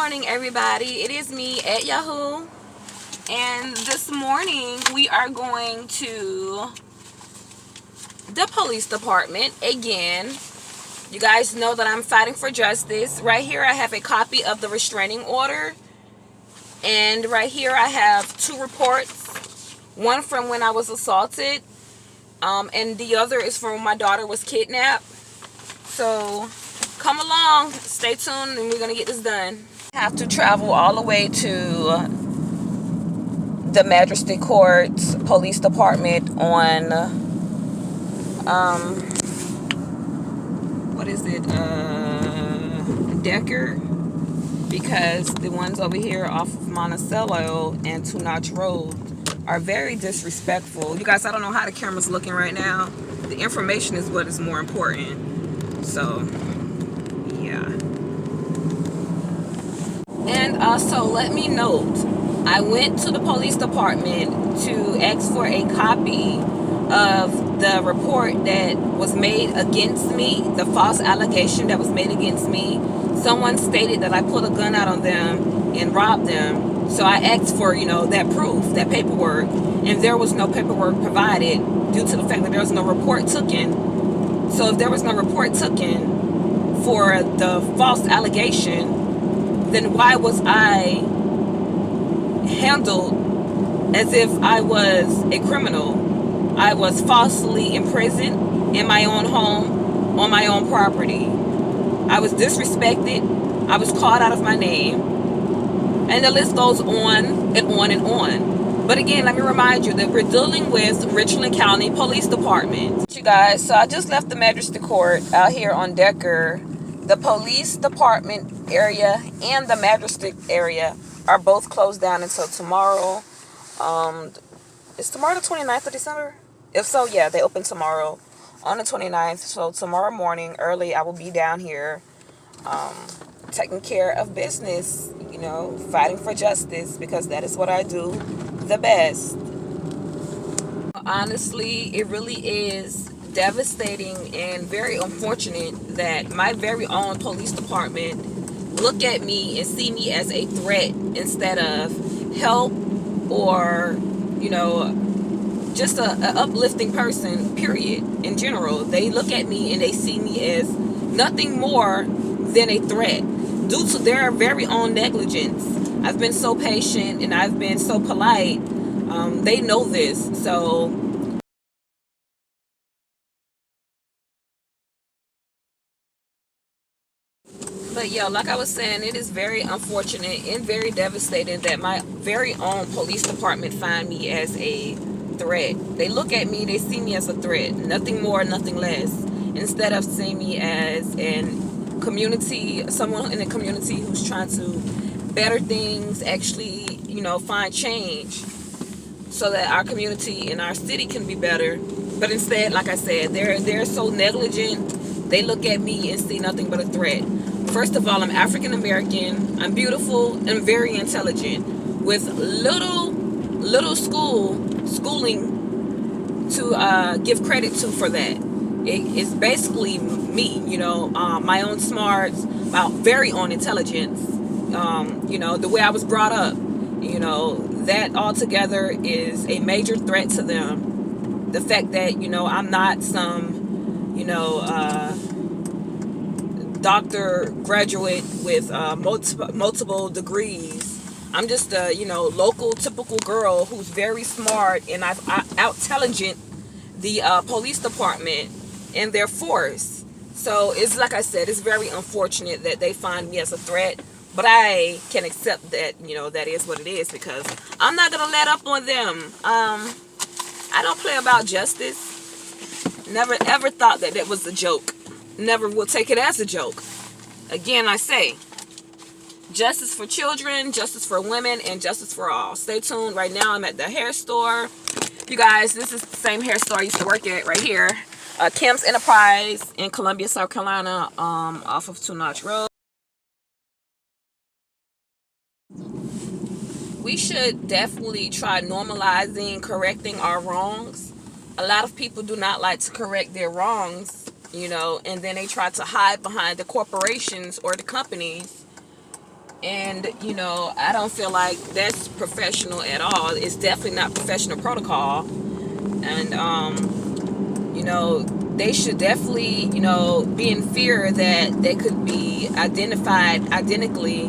morning, everybody. It is me at Yahoo, and this morning we are going to the police department again. You guys know that I'm fighting for justice. Right here I have a copy of the restraining order, and right here I have two reports. One from when I was assaulted, and the other is from when my daughter was kidnapped. So come along, stay tuned, and we're gonna get this done. Have to travel all the way to the Magistrate Court Police Department on what is it, Decker, because the ones over here off of Monticello and Two Notch Road are very disrespectful. You guys, I don't know how the camera's looking right now. The information is what is more important. So yeah. And also, let me note, I went to the police department to ask for a copy of the report that was made against me, the false allegation that was made against me. Someone stated that I pulled a gun out on them and robbed them. So I asked for, that proof, that paperwork, and there was no paperwork provided due to the fact that there was no report taken. So if there was no report taken for the false allegation, then why was I handled as if I was a criminal? I was falsely imprisoned in my own home, on my own property. I was disrespected. I was called out of my name. And the list goes on and on and on. But again, let me remind you that we're dealing with Richland County Police Department. You guys, so I just left the Magistrate Court out here on Decker. The police department area and the magistrate area are both closed down until tomorrow. Is tomorrow the 29th of December? If so, yeah, they open tomorrow on the 29th. So tomorrow morning early, I will be down here taking care of business, fighting for justice, because that is what I do the best. Honestly, it really is devastating and very unfortunate that my very own police department look at me and see me as a threat instead of help or just a uplifting person, period. In general, they look at me and they see me as nothing more than a threat due to their very own negligence. I've been so patient and I've been so polite. They know this. So but yeah, like I was saying, it is very unfortunate and very devastating that my very own police department find me as a threat. They look at me, they see me as a threat, nothing more, nothing less, instead of seeing me as someone in the community who's trying to better things, actually, find change so that our community and our city can be better. But instead, like I said, they're so negligent. They look at me and see nothing but a threat. First of all, I'm African American. I'm beautiful and very intelligent, with little schooling to give credit to for that. It's basically me, my own smarts, my very own intelligence, the way I was brought up, that altogether is a major threat to them. The fact that, I'm not some, doctor graduate with multiple degrees. I'm just a local typical girl who's very smart, and I've out-intelligent the police department and their force. So it's like I said, it's very unfortunate that they find me as a threat, but I can accept that, that is what it is, because I'm not gonna let up on them. I don't play about justice. Never ever thought that was a joke. Never will take it as a joke. Again, I say, justice for children, justice for women, and justice for all. Stay tuned. Right now, I'm at the hair store. You guys, this is the same hair store I used to work at right here. Kim's Enterprise in Columbia, South Carolina, off of Two Notch Road. We should definitely try normalizing correcting our wrongs. A lot of people do not like to correct their wrongs, and then they try to hide behind the corporations or the companies And, I don't feel like that's professional at all. It's definitely not professional protocol. And, they should definitely, be in fear that they could be identified identically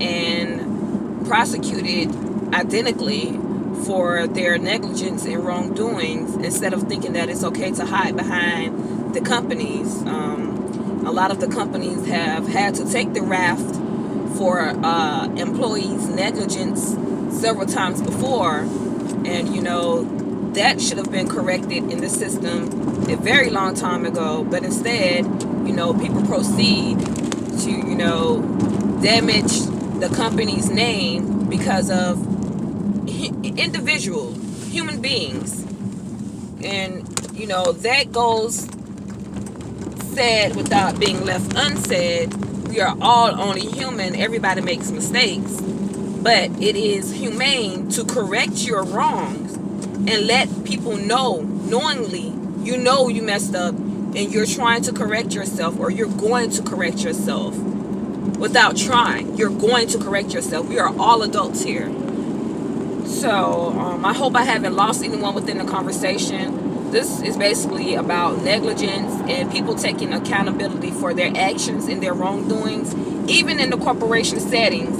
and prosecuted identically for their negligence and wrongdoings, instead of thinking that it's okay to hide behind the companies. A lot of the companies have had to take the raft for employees' negligence several times before, and that should have been corrected in the system a very long time ago. But instead, people proceed to damage the company's name because of individual human beings. And that goes said without being left unsaid. We are all only human. Everybody makes mistakes, but it is humane to correct your wrongs and let people know knowingly you messed up, and you're trying to correct yourself, or you're going to correct yourself. Without trying, you're going to correct yourself. We are all adults here. So I hope I haven't lost anyone within the conversation. This is basically about negligence and people taking accountability for their actions and their wrongdoings, even in the corporation settings.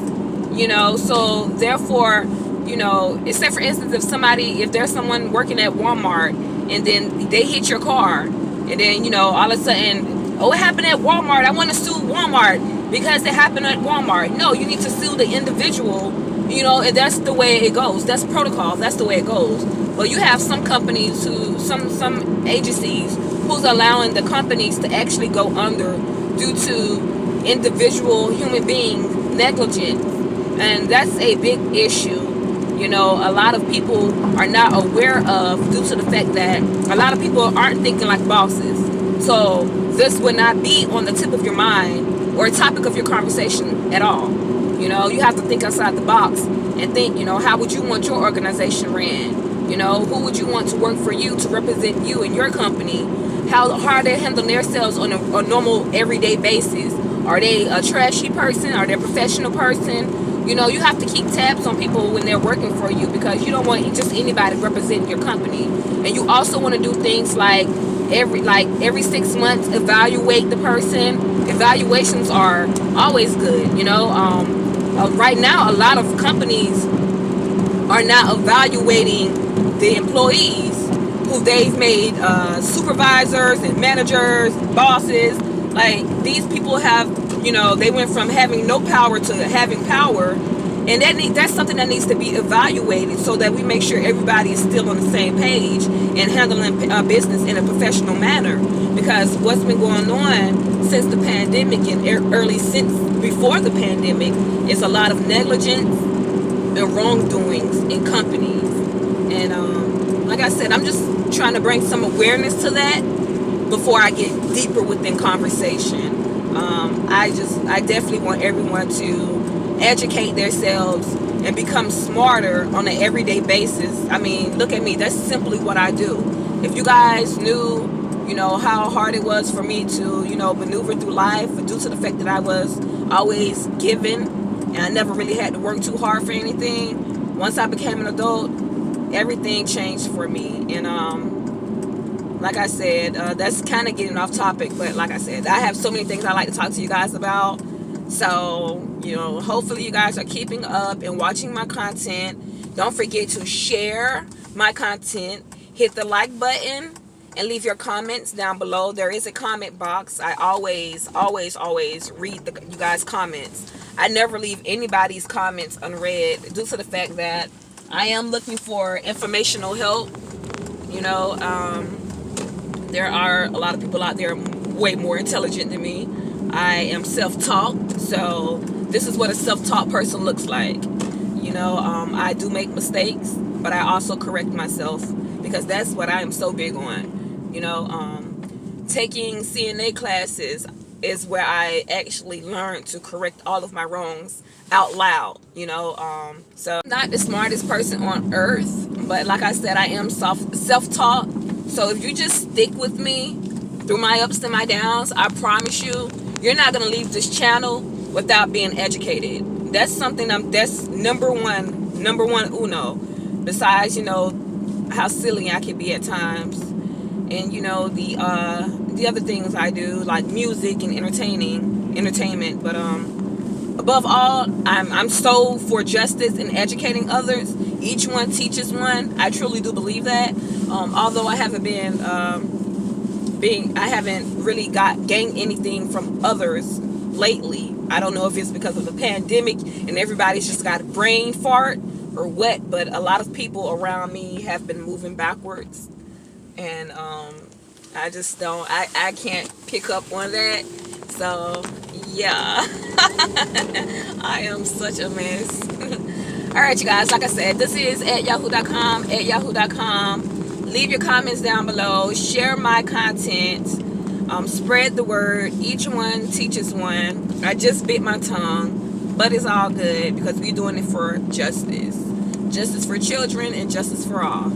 So therefore, say for instance, if there's someone working at Walmart and then they hit your car, and then all of a sudden, oh, it happened at Walmart, I want to sue Walmart because it happened at Walmart. No, you need to sue the individual. And that's the way it goes. That's protocol. That's the way it goes. But you have some companies some agencies who's allowing the companies to actually go under due to individual human being negligence. And that's a big issue. A lot of people are not aware of, due to the fact that a lot of people aren't thinking like bosses. So this would not be on the tip of your mind or a topic of your conversation at all. You have to think outside the box and think, how would you want your organization ran? Who would you want to work for you, to represent you and your company? How are they handling themselves on a normal, everyday basis? Are they a trashy person? Are they a professional person? You have to keep tabs on people when they're working for you, because you don't want just anybody representing your company. And you also want to do things like every 6 months evaluate the person. Evaluations are always good. Right now, a lot of companies are not evaluating the employees who they've made supervisors and managers, bosses. Like, these people have, they went from having no power to having power, and that's something that needs to be evaluated, so that we make sure everybody is still on the same page and handling business in a professional manner. Because what's been going on since the pandemic and since before the pandemic is a lot of negligence and wrongdoings in companies. And like I said, I'm just trying to bring some awareness to that before I get deeper within conversation. I definitely want everyone to educate themselves and become smarter on an everyday basis. I mean, look at me. That's simply what I do. If you guys knew, how hard it was for me to, maneuver through life, due to the fact that I was always given and I never really had to work too hard for anything. Once I became an adult, everything changed for me. And like I said, that's kind of getting off topic, but like I said, I have so many things I like to talk to you guys about. So, hopefully you guys are keeping up and watching my content. Don't forget to share my content, hit the like button, and leave your comments down below. There is a comment box. I always read you guys' comments. I never leave anybody's comments unread, due to the fact that I am looking for informational help. There are a lot of people out there way more intelligent than me. I am self-taught, so this is what a self-taught person looks like. I do make mistakes, but I also correct myself, because that's what I am so big on. Taking CNA classes is where I actually learned to correct all of my wrongs out loud. So I'm not the smartest person on earth, but like I said, I am self-taught. So if you just stick with me through my ups and my downs, I promise you're not going to leave this channel without being educated. that's something that's number one uno. Besides, how silly I can be at times, and the other things I do, like music and entertainment. But above all, I'm so for justice and educating others. Each one teaches one. I truly do believe that. Although I haven't I haven't really gained anything from others lately. I don't know if it's because of the pandemic and everybody's just got a brain fart or what, but a lot of people around me have been moving backwards, and I just don't. I can't pick up on that. So yeah, I am such a mess. All right, you guys. Like I said, this is at yahoo.com. At yahoo.com. Leave your comments down below. Share my content. Spread the word. Each one teaches one. I just bit my tongue, but it's all good because we're doing it for justice. Justice for children and justice for all.